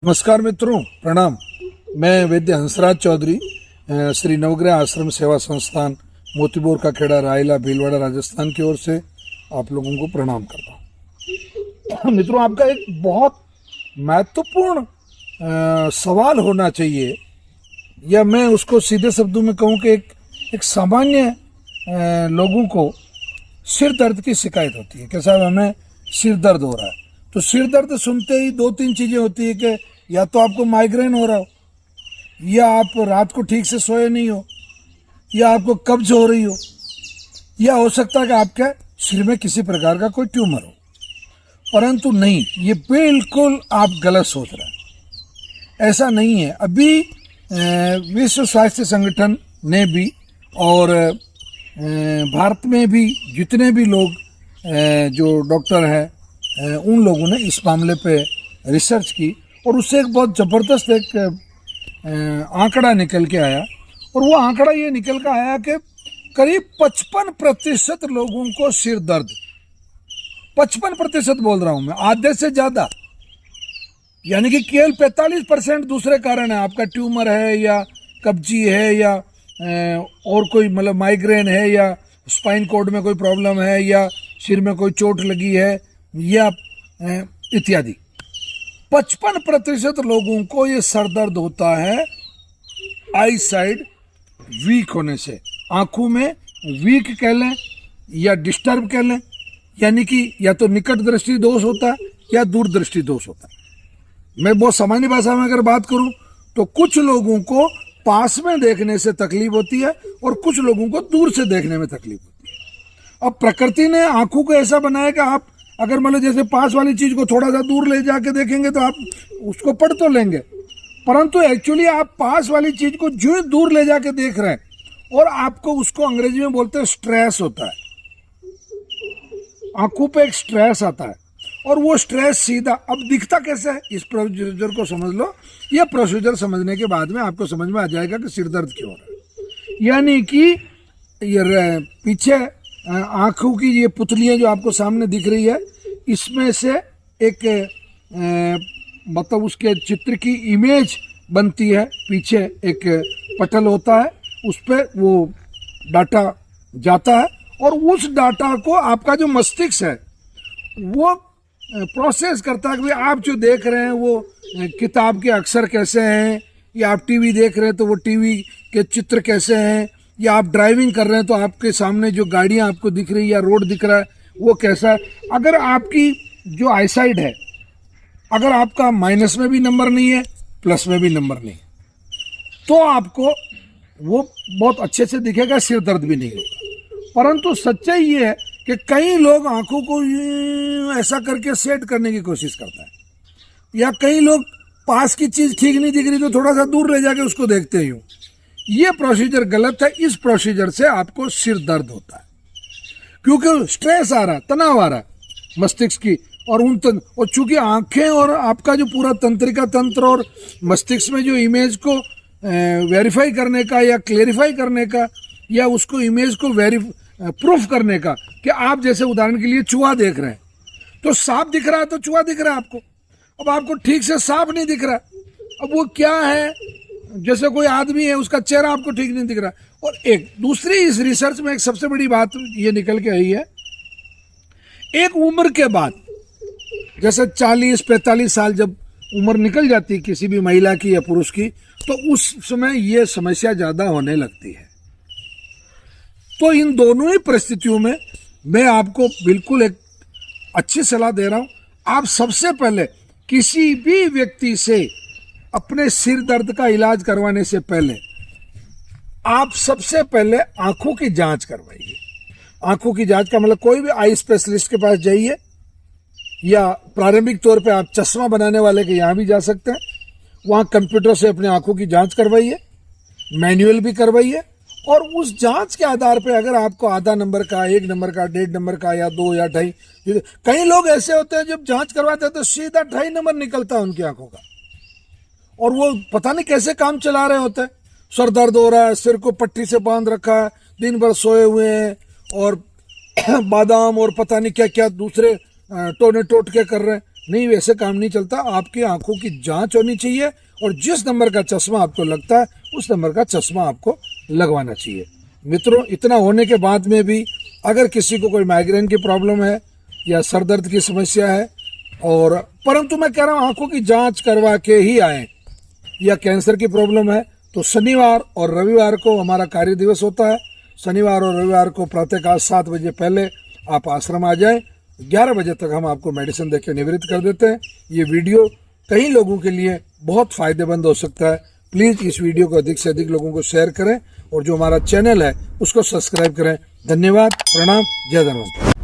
नमस्कार मित्रों, प्रणाम। मैं वैद्य हंसराज चौधरी, श्री नवग्रह आश्रम सेवा संस्थान मोतीबोर का खेड़ा रायला भीलवाड़ा राजस्थान की ओर से आप लोगों को प्रणाम करता हूँ। मित्रों, आपका एक बहुत महत्वपूर्ण सवाल होना चाहिए, या मैं उसको सीधे शब्दों में कहूँ कि एक सामान्य लोगों को सिर दर्द की शिकायत होती है कि साहब हमें सिर दर्द हो रहा है। तो सिर दर्द सुनते ही दो तीन चीजें होती है कि या तो आपको माइग्रेन हो रहा हो, या आप रात को ठीक से सोए नहीं हो, या आपको कब्ज हो रही हो, या हो सकता है कि आपके सिर में किसी प्रकार का कोई ट्यूमर हो। परंतु नहीं, ये बिल्कुल आप गलत सोच रहे हैं। ऐसा नहीं है। अभी विश्व स्वास्थ्य संगठन ने भी और भारत में भी जितने भी लोग जो डॉक्टर हैं उन लोगों ने इस मामले पे रिसर्च की और उससे एक बहुत ज़बरदस्त एक आंकड़ा निकल के आया। और वो आंकड़ा ये निकल के आया कि करीब 55% लोगों को सिर दर्द, 55% बोल रहा हूं मैं, आधे से ज़्यादा, यानी कि केवल 45% दूसरे कारण है। आपका ट्यूमर है, या कब्जी है, या और कोई मतलब माइग्रेन है, या स्पाइन कोड में कोई प्रॉब्लम है, या सिर में कोई चोट लगी है, या इत्यादि। 55% लोगों को ये सर दर्द होता है आई साइड वीक होने से, आंखों में वीक कह लें या डिस्टर्ब कह लें, यानी कि या तो निकट दृष्टि दोष होता है या दूर दृष्टि दोष होता है। मैं बहुत सामान्य भाषा में अगर बात करूं तो कुछ लोगों को पास में देखने से तकलीफ होती है और कुछ लोगों को दूर से देखने में तकलीफ होती है। अब प्रकृति ने आंखों को ऐसा बनाया कि आप अगर मान लो जैसे पास वाली चीज को थोड़ा सा दूर ले जाके देखेंगे तो आप उसको पढ़ तो लेंगे, परंतु एक्चुअली आप पास वाली चीज को जो दूर ले जाके देख रहे हैं और आपको उसको अंग्रेजी में बोलते हैं स्ट्रेस होता है। आंखों पे एक स्ट्रेस आता है और वो स्ट्रेस सीधा अब दिखता कैसे है, इस प्रोसीजर को समझ लो। ये प्रोसीजर समझने के बाद में आपको समझ में आ जाएगा कि सिर दर्द क्यों हो रहा है। यानी कि ये पीछे आंखों की ये पुतलियां जो आपको सामने दिख रही है, इसमें से एक मतलब उसके चित्र की इमेज बनती है। पीछे एक पटल होता है, उस पर वो डाटा जाता है और उस डाटा को आपका जो मस्तिष्क है वो प्रोसेस करता है कि आप जो देख रहे हैं वो किताब के अक्षर कैसे हैं, या आप टीवी देख रहे हैं तो वो टीवी के चित्र कैसे हैं, या आप ड्राइविंग कर रहे हैं तो आपके सामने जो गाड़ियां आपको दिख रही है या रोड दिख रहा है वो कैसा है। अगर आपकी जो आईसाइट है, अगर आपका माइनस में भी नंबर नहीं है प्लस में भी नंबर नहीं है, तो आपको वो बहुत अच्छे से दिखेगा, सिर दर्द भी नहीं होगा। परंतु सच्चाई ये है कि कई लोग आंखों को ऐसा करके सेट करने की कोशिश करता है, या कई लोग पास की चीज ठीक नहीं दिख रही तो थोड़ा सा दूर ले जाके उसको देखते ही हो। ये प्रोसीजर गलत है। इस प्रोसीजर से आपको सिर दर्द होता है क्योंकि स्ट्रेस आ रहा है, तनाव आ रहा है मस्तिष्क की, और और चूंकि आंखें और आपका जो पूरा तंत्रिका तंत्र और मस्तिष्क में जो इमेज को वेरीफाई करने का या क्लेरिफाई करने का या उसको इमेज को प्रूफ करने का, कि आप जैसे उदाहरण के लिए चूहा देख रहे हैं तो सांप दिख रहा है तो चूहा दिख रहा है आपको। अब आपको ठीक से सांप नहीं दिख रहा, अब वो क्या है, जैसे कोई आदमी है उसका चेहरा आपको ठीक नहीं दिख रहा। और एक दूसरी इस रिसर्च में एक सबसे बड़ी बात ये निकल के आई है, एक उम्र के बाद जैसे 40-45 साल जब उम्र निकल जाती है किसी भी महिला की या पुरुष की, तो उस समय ये समस्या ज्यादा होने लगती है। तो इन दोनों ही परिस्थितियों में मैं आपको बिल्कुल एक अच्छी सलाह दे रहा हूं। आप सबसे पहले किसी भी व्यक्ति से अपने सिर दर्द का इलाज करवाने से पहले आप सबसे पहले आंखों की जांच करवाइए। आंखों की जांच का मतलब कोई भी आई स्पेशलिस्ट के पास जाइए, या प्रारंभिक तौर पे आप चश्मा बनाने वाले के यहां भी जा सकते हैं। वहां कंप्यूटर से अपने आंखों की जांच करवाइए, मैन्युअल भी करवाइए, और उस जांच के आधार पे अगर आपको आधा नंबर का, 1 नंबर का, 1.5 नंबर का, या 2 या 2.5, कई लोग ऐसे होते हैं जब जांच करवाते हैं तो सीधा 2.5 नंबर निकलता है उनकी आंखों का, और वो पता नहीं कैसे काम चला रहे होते हैं। सर दर्द हो रहा है, सिर को पट्टी से बांध रखा है, दिन भर सोए हुए हैं, और बादाम और पता नहीं क्या क्या दूसरे टोने टोटके कर रहे हैं, नहीं, वैसे काम नहीं चलता। आपकी आंखों की जांच होनी चाहिए और जिस नंबर का चश्मा आपको लगता है उस नंबर का चश्मा आपको लगवाना चाहिए। मित्रों, इतना होने के बाद में भी अगर किसी को कोई माइग्रेन की प्रॉब्लम है या सर दर्द की समस्या है, और परंतु मैं कह रहा हूँ आंखों की जांच करवा के ही आए, या कैंसर की प्रॉब्लम है, तो शनिवार और रविवार को हमारा कार्य दिवस होता है। शनिवार और रविवार को प्रातःकाल 7 बजे पहले आप आश्रम आ जाएं। 11 बजे तक हम आपको मेडिसिन देकर निवृत्त कर देते हैं। ये वीडियो कई लोगों के लिए बहुत फायदेमंद हो सकता है। प्लीज़ इस वीडियो को अधिक से अधिक लोगों को शेयर करें और जो हमारा चैनल है उसको सब्सक्राइब करें। धन्यवाद, प्रणाम, जय धन्वंतरि।